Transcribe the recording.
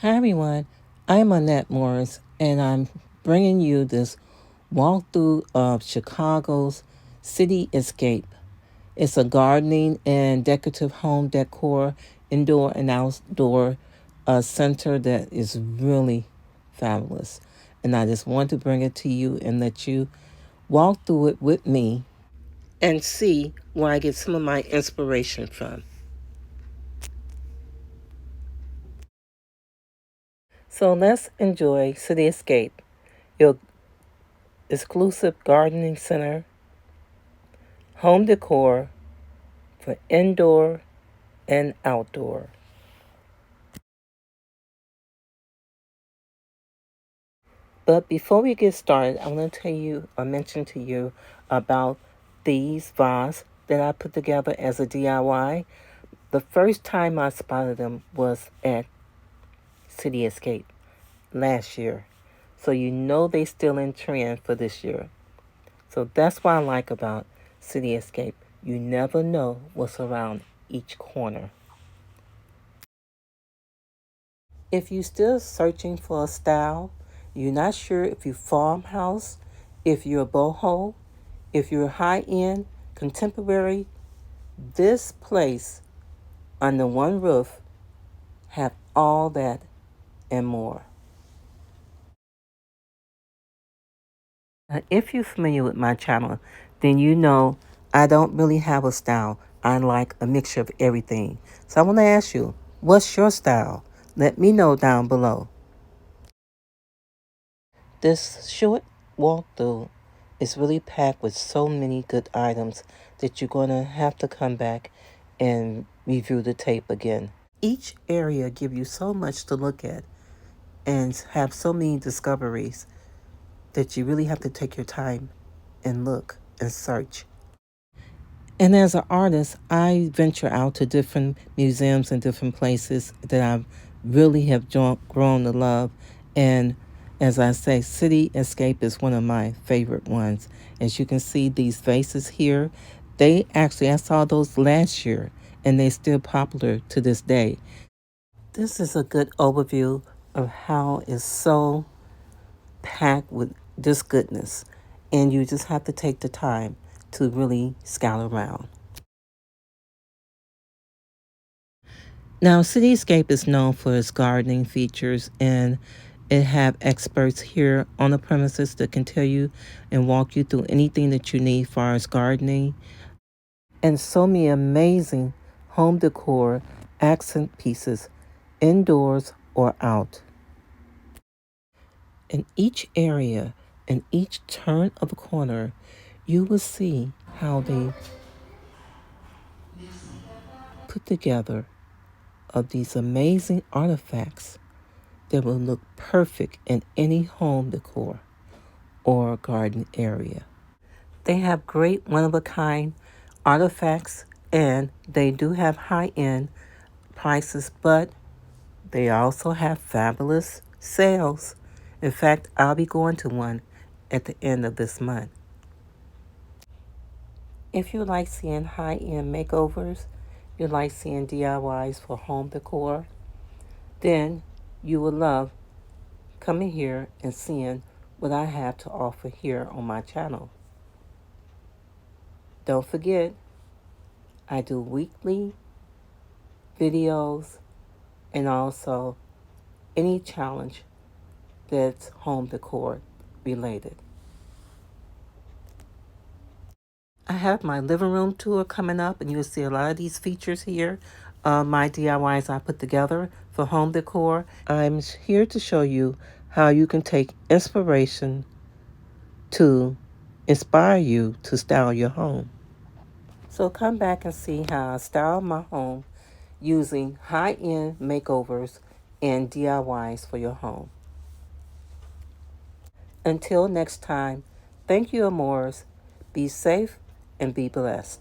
Hi everyone, I'm Annette Morris and I'm bringing you this walkthrough of Chicago's Cityscape. It's a gardening and decorative home decor, indoor and outdoor center that is really fabulous. And I just want to bring it to you and let you walk through it with me and see where I get some of my inspiration from. So let's enjoy Cityscape, your exclusive gardening center, home decor for indoor and outdoor. But before we get started, I want to tell you or mention to you about these vases that I put together as a DIY. The first time I spotted them was at Cityscape last year. So you know they still in trend for this year. So that's what I like about Cityscape. You never know what's around each corner. If you're still searching for a style, you're not sure if you're farmhouse, if you're boho, if you're high-end, contemporary, this place under one roof have all that and more. Now, if you're familiar with my channel, then you know I don't really have a style. I like a mixture of everything. So I want to ask you, what's your style? Let me know down below. This short walkthrough is really packed with so many good items that you're going to have to come back and review the tape again. Each area gives you so much to look at and have so many discoveries that you really have to take your time and look and search. And as an artist, I venture out to different museums and different places that I really have grown to love. And as I say, Cityscape is one of my favorite ones. As you can see, these vases here, I saw those last year, and they're still popular to this day. This is a good overview of how it's so packed with this goodness. And you just have to take the time to really scout around. Now, Cityscape is known for its gardening features, and it have experts here on the premises that can tell you and walk you through anything that you need as far as gardening, and so many amazing home decor accent pieces, indoors or out. In each area and each turn of a corner, you will see how they put together of these amazing artifacts that will look perfect in any home decor or garden area. They have great one-of-a-kind artifacts, and they do have high-end prices, but they also have fabulous sales. In fact, I'll be going to one at the end of this month. If you like seeing high-end makeovers, you like seeing DIYs for home decor, then you will love coming here and seeing what I have to offer here on my channel. Don't forget, I do weekly videos and also any challenge that's home decor related. I have my living room tour coming up, and you'll see a lot of these features here. My DIYs I put together for home decor. I'm here to show you how you can take inspiration to inspire you to style your home. So come back and see how I style my home using high-end makeovers and DIYs for your home. Until next time, thank you, Amores. Be safe and be blessed.